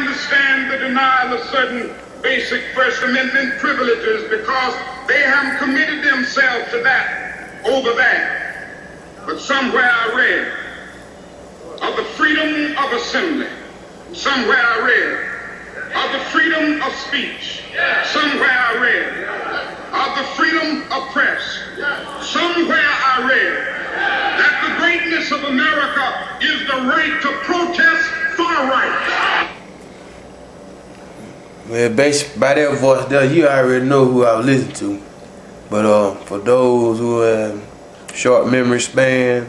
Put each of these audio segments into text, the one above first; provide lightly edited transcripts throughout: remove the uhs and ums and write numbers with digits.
understand the denial of certain basic First Amendment privileges because they have committed themselves to that over that. But somewhere I read of the freedom of assembly. Somewhere I read of the freedom of speech. Somewhere I read of the freedom of press. Somewhere I read that the greatness of America is the right to protest far right. Well, based by that voice there, you already know who I was listening to. But for those who have short memory span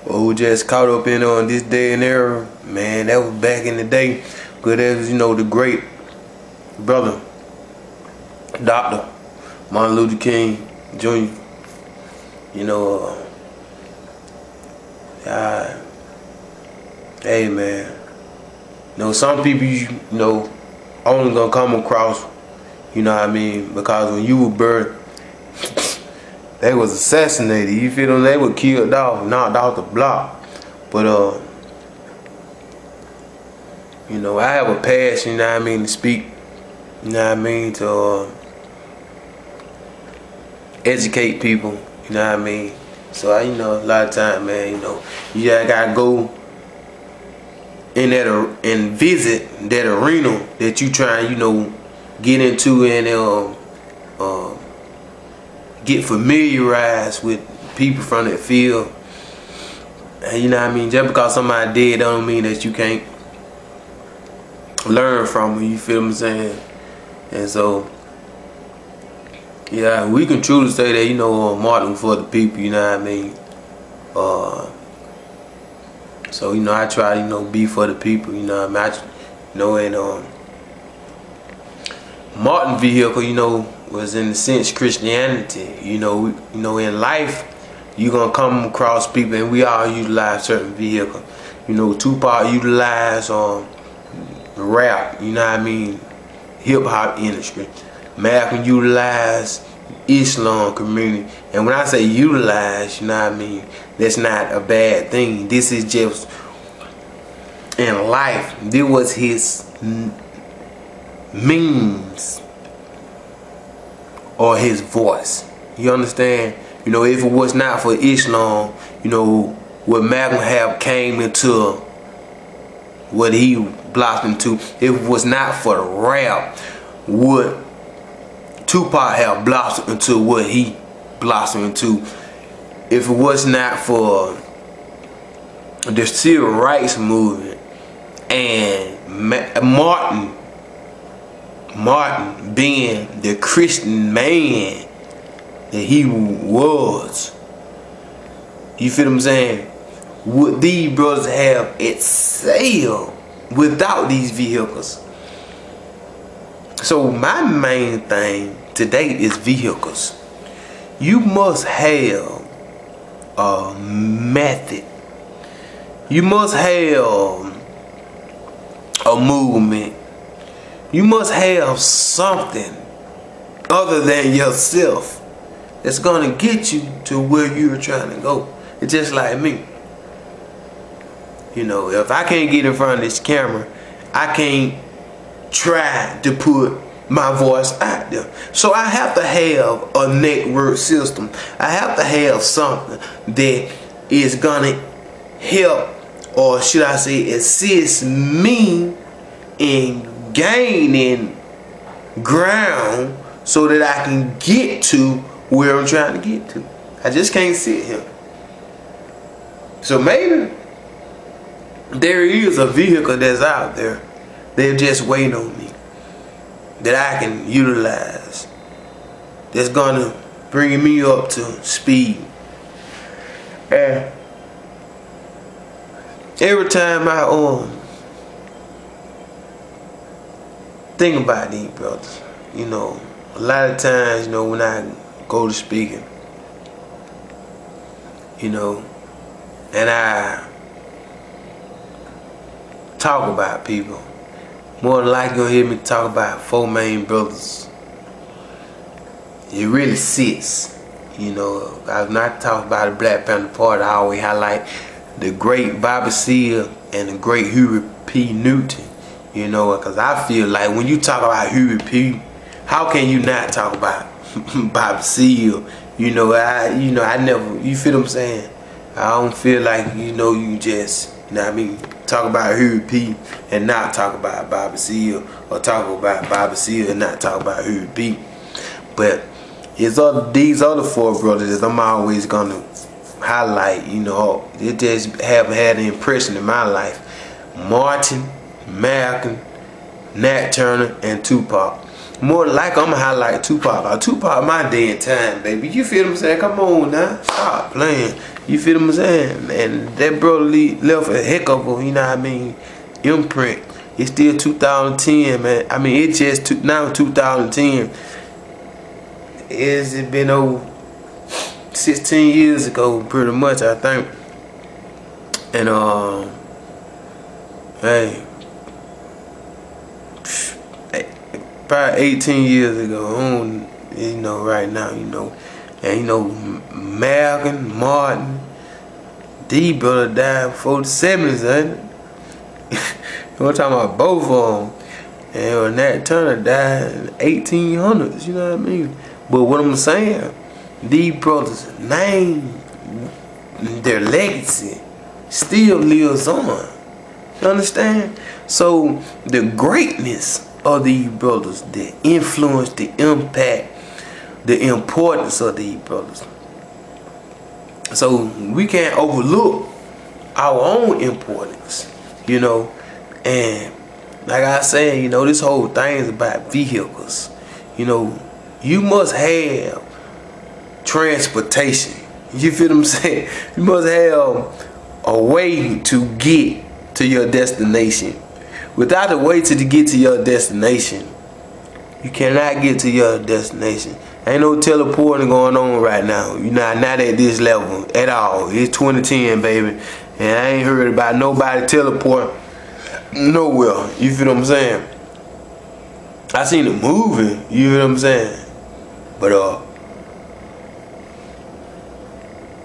or who just caught up in on this day and era, man, that was back in the day. Good as, you know, the great brother, Dr. Martin Luther King Jr. You know, hey man, you know, some people, you know, only gonna come across, you know what I mean, because when you were birthed, they was assassinated, you feel them? They were killed off, knocked off the block. But you know, I have a passion, you know what I mean, to speak, you know what I mean, to educate people, you know what I mean. So you know, a lot of time, man, you know, you just gotta go in that and visit that arena that you trying, you know, get into and get familiarized with people from that field. And you know what I mean, just because somebody dead don't mean that you can't learn from them, you feel what I'm saying? And so yeah, we can truly say that, you know, Martin for the people, you know what I mean? So, you know, I try to, you know, be for the people, you know what I mean? You know, and Martin vehicle, you know, was in the sense Christianity. You know, in life, you're gonna come across people, and we all utilize certain vehicles. You know, Tupac utilized rap, you know what I mean, hip hop industry. Malcolm utilized Islam community. And when I say utilize, you know what I mean, that's not a bad thing. This is just in life. This was his means or his voice. You understand? You know, if it was not for Islam, you know, what Malcolm have came into, what he blossomed into, if it was not for the rap, what Tupac have blossomed into what he blossomed into. If it was not for the civil rights movement and Martin being the Christian man that he was, you feel what I'm saying? Would these brothers have excelled without these vehicles? So my main thing today is vehicles. You must have a method. You must have a movement. You must have something other than yourself that's gonna get you to where you're trying to go. It's just like me. You know, if I can't get in front of this camera, I can't try to put my voice out there. So I have to have a network system. I have to have something that is gonna help, or should I say assist me in gaining ground so that I can get to where I'm trying to get to. I just can't sit here. So maybe there is a vehicle that's out there. They're just waiting on me, that I can utilize, that's gonna bring me up to speed. And every time I think about these brothers, you know, a lot of times, you know, when I go to speaking, you know, and I talk about people, more than likely you'll hear me talk about four main brothers. It really sits, you know. I've not talked about the Black Panther Party. I always highlight the great Bobby Seale and the great Huey P. Newton. You know, because I feel like when you talk about Huey P, how can you not talk about Bobby Seale? You know, I never, you feel what I'm saying? I don't feel like, you know, you just, you know what I mean, talk about Huey P and not talk about Bobby Seale, or talk about Bobby Seale and not talk about Huey P. But it's these other four brothers that I'm always gonna highlight. You know, it just haven't had an impression in my life. Martin, Malcolm, Nat Turner, and Tupac. More than likely, I'm gonna highlight Tupac. Tupac, my day and time, baby. You feel what I'm saying? Come on now, stop playing. You feel what I'm saying? And that brother left a heck of a, you know what I mean, imprint. It's still 2010, man. I mean, it's just now 2010. It's been over 16 years ago, pretty much, I think. And hey, probably 18 years ago, you know, right now, you know. And you know, Malcolm, Martin, D brother died before the 70s, ain't it? We're talking about both of them. And Nat Turner died in the 1800s, you know what I mean? But what I'm saying, these brothers' name, their legacy still lives on. You understand? So the greatness of these brothers, the influence, the impact, the importance of these brothers. So we can't overlook our own importance, you know. And like I said, you know, this whole thing is about vehicles. You know, you must have transportation. You feel what I'm saying? You must have a way to get to your destination. Without a way to get to your destination, you cannot get to your destination. Ain't no teleporting going on right now. You're not at this level at all. It's 2010, baby. And I ain't heard about nobody teleporting nowhere. You feel what I'm saying? I seen it moving. You feel what I'm saying? But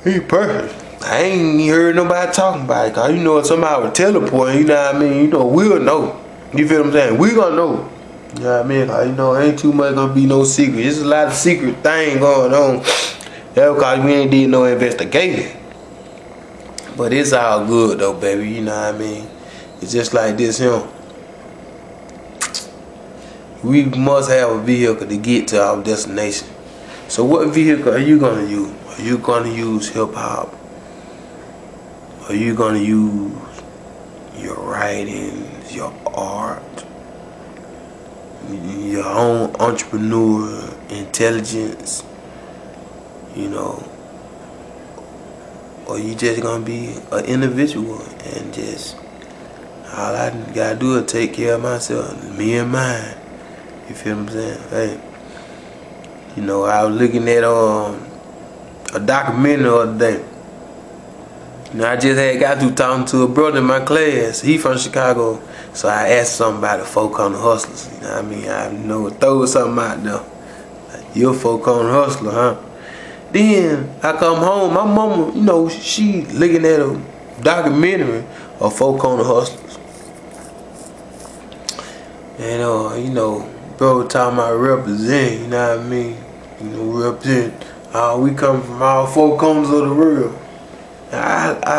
he perfect. I ain't heard nobody talking about it. Cause you know if somebody was teleporting, you know what I mean? You know, we'll know. You feel what I'm saying? We gonna know. You know what I mean? Cause you know, ain't too much gonna be no secret. There's a lot of secret thing going on. That's because we ain't did no investigation. But it's all good though, baby. You know what I mean? It's just like this here. We must have a vehicle to get to our destination. So what vehicle are you gonna use? Are you gonna use hip hop? Are you gonna use your writings, your art, your own entrepreneur intelligence, you know? Or you just gonna be an individual and just all I gotta do is take care of myself, me and mine. You feel what I'm saying? Hey, you know, I was looking at a documentary the other day. You know, I just had got through talking to a brother in my class. He from Chicago, so I asked something about the folk on the hustlers. You know what I mean? I know throw something out there. Like, you're a folk on the hustler, huh? Then I come home, my mama, you know, she looking at a documentary of folk on the hustlers. And you know, bro talking about represent, you know what I mean? You know, represent. We come from all four corners of the world. I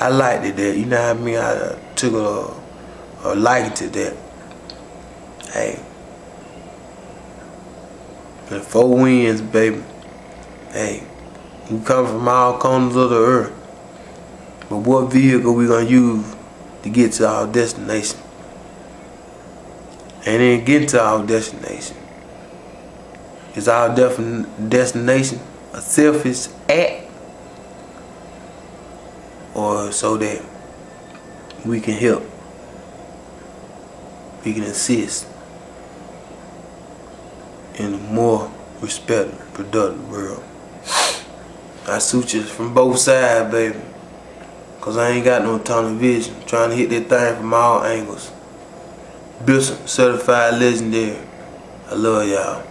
liked it that, you know what I mean? I took a liking to that. Hey, the four winds, baby. Hey, we come from all corners of the earth. But what vehicle we gonna use to get to our destination? And then get to our destination. Is our destination a selfish act? Or so that we can help, we can assist in a more respectful, productive world. I suit you from both sides, baby. Cause I ain't got no tunnel vision. I'm trying to hit that thing from all angles. Bishop, certified legendary. I love y'all.